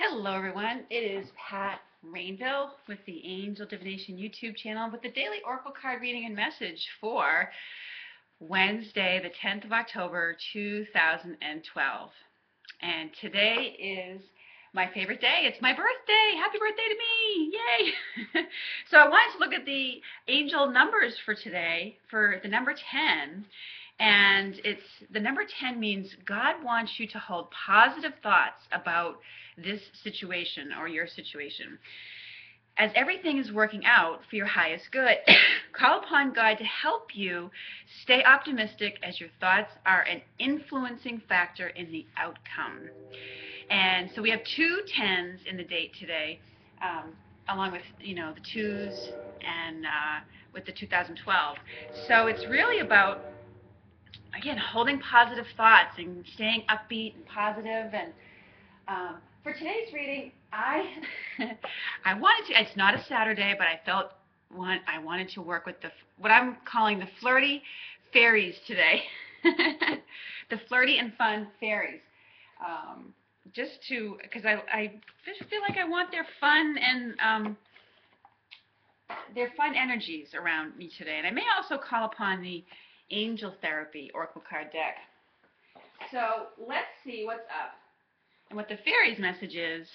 Hello everyone, it is Pat Rainville with the Angel Divination YouTube channel with the daily Oracle card reading and message for Wednesday the 10th of October 2012. And today is my favorite day. It's my birthday. Happy birthday to me. Yay. So I wanted to look at the angel numbers for today for the number 10. And the number 10 means God wants you to hold positive thoughts about this situation or your situation. As everything is working out for your highest good, call upon God to help you stay optimistic as your thoughts are an influencing factor in the outcome. And so we have two 10s in the date today, along with, the 2s and with the 2012. So it's really about, again, holding positive thoughts and staying upbeat and positive. And for today's reading, I wanted to, it's not a Saturday, but I wanted to work with what I'm calling the flirty fairies today. The flirty and fun fairies. Because I just feel like I want their fun and their fun energies around me today. And I may also call upon the Angel Therapy Oracle card deck. So let's see what's up and what the fairies message is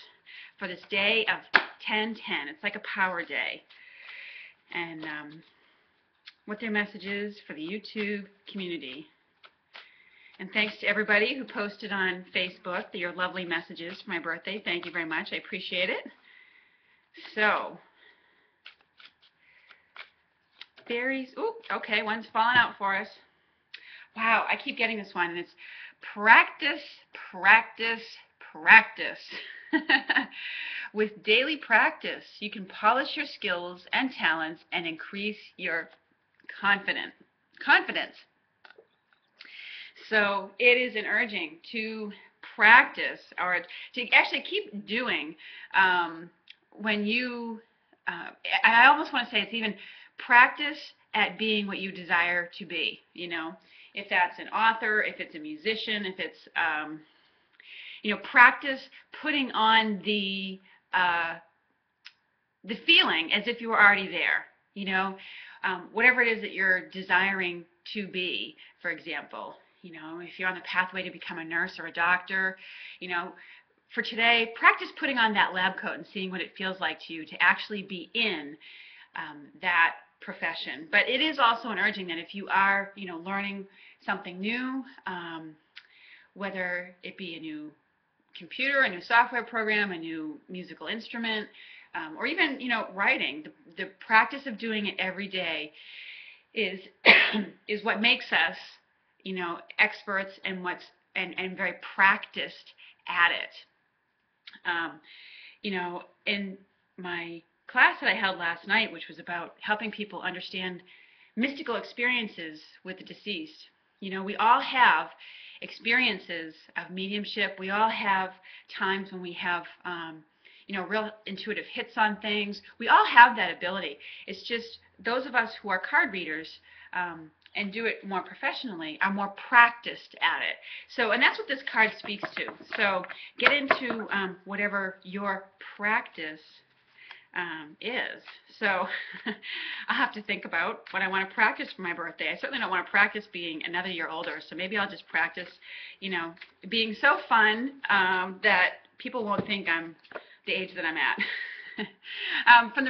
for this day of 10-10. It's like a power day. And what their message is for the YouTube community. And thanks to everybody who posted on Facebook your lovely messages for my birthday. Thank you very much. I appreciate it. So, fairies. Ooh, okay, one's falling out for us. Wow, I keep getting this one, and it's practice, practice, practice. With daily practice, you can polish your skills and talents and increase your confidence. So it is an urging to practice, or to actually keep doing when you, I almost want to say it's even practice at being what you desire to be, if that's an author, if it's a musician, if it's, practice putting on the feeling as if you were already there, whatever it is that you're desiring to be, for example. If you're on the pathway to become a nurse or a doctor, for today, practice putting on that lab coat and seeing what it feels like to you to actually be in that profession. But it is also an urging that if you are, learning something new, whether it be a new computer, a new software program, a new musical instrument, or even, writing, the practice of doing it every day is is what makes us experts and and very practiced at it. In my class that I held last night, which was about helping people understand mystical experiences with the deceased, we all have experiences of mediumship. We all have times when we have real intuitive hits on things. We all have that ability. It's just those of us who are card readers and do it more professionally are more practiced at it. So, and that's what this card speaks to. So get into whatever your practice is. So I'll have to think about what I want to practice for my birthday. I certainly don't want to practice being another year older, so maybe I'll just practice, being so fun that people won't think I'm the age that I'm at. From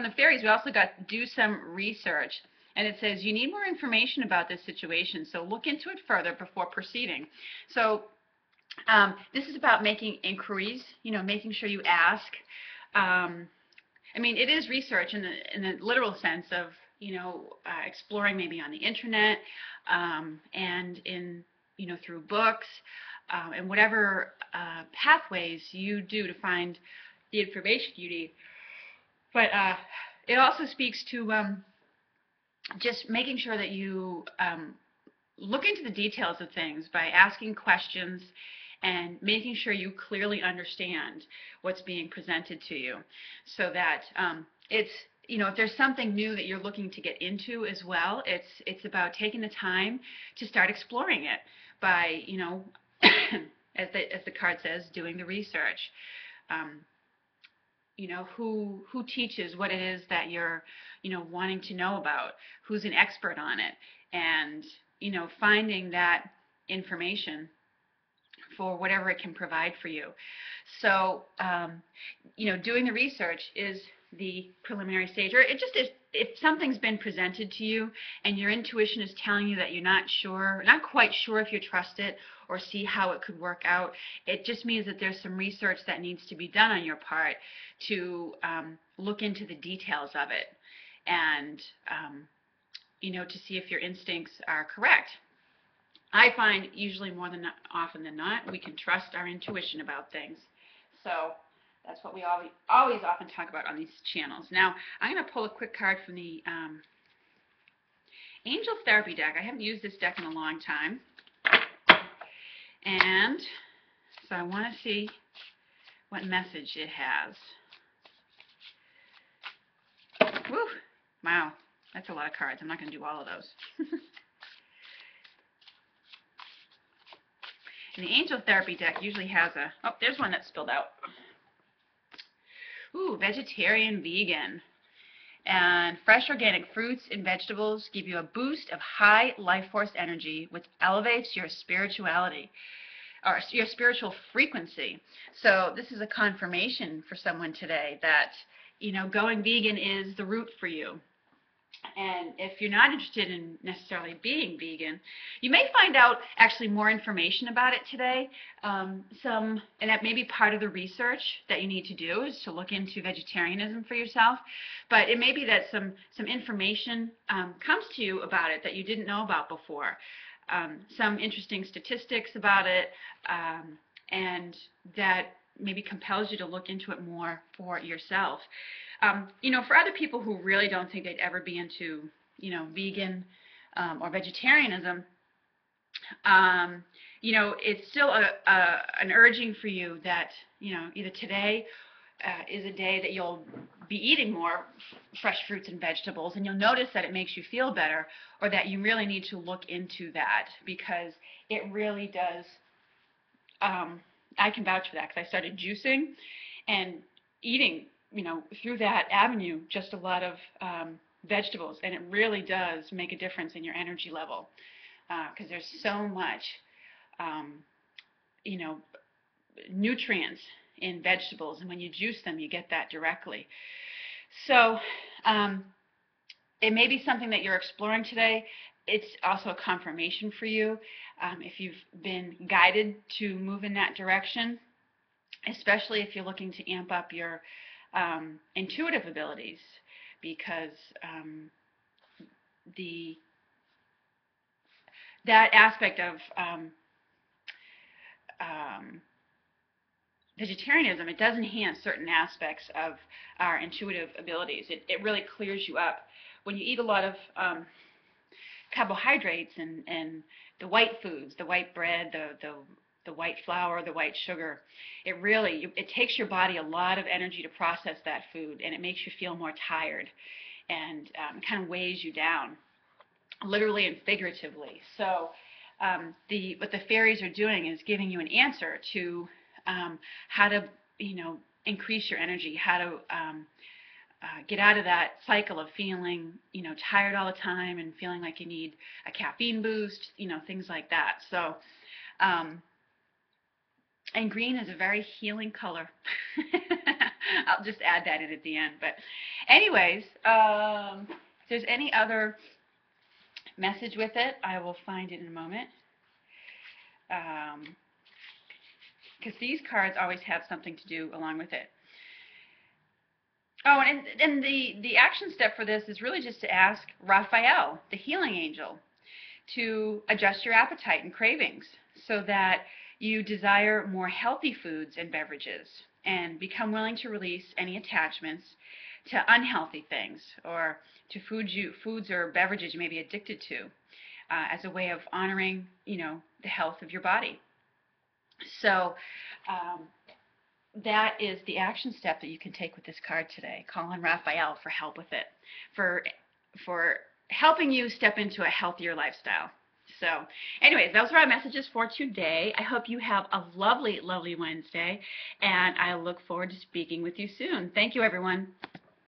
the fairies, we also got do some research. And it says, you need more information about this situation, so look into it further before proceeding. So this is about making inquiries, making sure you ask. It is research in the literal sense of, exploring maybe on the internet and in, through books and whatever pathways you do to find the information you need. But it also speaks to just making sure that you look into the details of things by asking questions and making sure you clearly understand what's being presented to you, so that it's, if there's something new that you're looking to get into as well, it's about taking the time to start exploring it by, as the card says, doing the research. who teaches what it is that you're, wanting to know about, who's an expert on it, and, finding that information for whatever it can provide for you. So, doing the research is the preliminary stage, or it just is. If something's been presented to you and your intuition is telling you that you're not quite sure if you trust it or see how it could work out, it just means that there's some research that needs to be done on your part to look into the details of it and, to see if your instincts are correct. I find usually more than often than not, we can trust our intuition about things. So that's what we always often talk about on these channels. Now, I'm going to pull a quick card from the Angel Therapy deck. I haven't used this deck in a long time. And so I want to see what message it has. Woo! Wow, that's a lot of cards. I'm not going to do all of those. And the Angel Therapy deck usually has a... Oh, there's one that spilled out. Ooh, vegetarian, vegan. And fresh organic fruits and vegetables give you a boost of high life force energy, which elevates your spirituality, or your spiritual frequency. So this is a confirmation for someone today that, going vegan is the route for you. And if you're not interested in necessarily being vegan, you may find out actually more information about it today. And that may be part of the research that you need to do, is to look into vegetarianism for yourself. But it may be that some information comes to you about it that you didn't know about before. Some interesting statistics about it, and that maybe compels you to look into it more for yourself. For other people who really don't think they'd ever be into, vegan or vegetarianism, it's still an urging for you that, either today is a day that you'll be eating more fresh fruits and vegetables, and you'll notice that it makes you feel better, or that you really need to look into that, because it really does. I can vouch for that, because I started juicing and eating, through that avenue, just a lot of vegetables, and it really does make a difference in your energy level, because there's so much, nutrients in vegetables, and when you juice them, you get that directly. So it may be something that you're exploring today. It's also a confirmation for you if you've been guided to move in that direction, especially if you're looking to amp up your intuitive abilities, because that aspect of vegetarianism, it does enhance certain aspects of our intuitive abilities. It really clears you up. When you eat a lot of carbohydrates and the white foods, the white bread, the white flour, the white sugar, it takes your body a lot of energy to process that food, and it makes you feel more tired, and it kind of weighs you down, literally and figuratively. So what the fairies are doing is giving you an answer to how to, increase your energy, how to get out of that cycle of feeling, tired all the time and feeling like you need a caffeine boost, things like that. So, and green is a very healing color. I'll just add that in at the end. But anyways, if there's any other message with it, I will find it in a moment. Because these cards always have something to do along with it. Oh, and the action step for this is really just to ask Raphael, the healing angel, to adjust your appetite and cravings so that you desire more healthy foods and beverages and become willing to release any attachments to unhealthy things or to foods or beverages you may be addicted to as a way of honoring, the health of your body. So that is the action step that you can take with this card today. Call on Raphael for help with it, for helping you step into a healthier lifestyle. So anyways, those are our messages for today. I hope you have a lovely, lovely Wednesday, and I look forward to speaking with you soon. Thank you, everyone.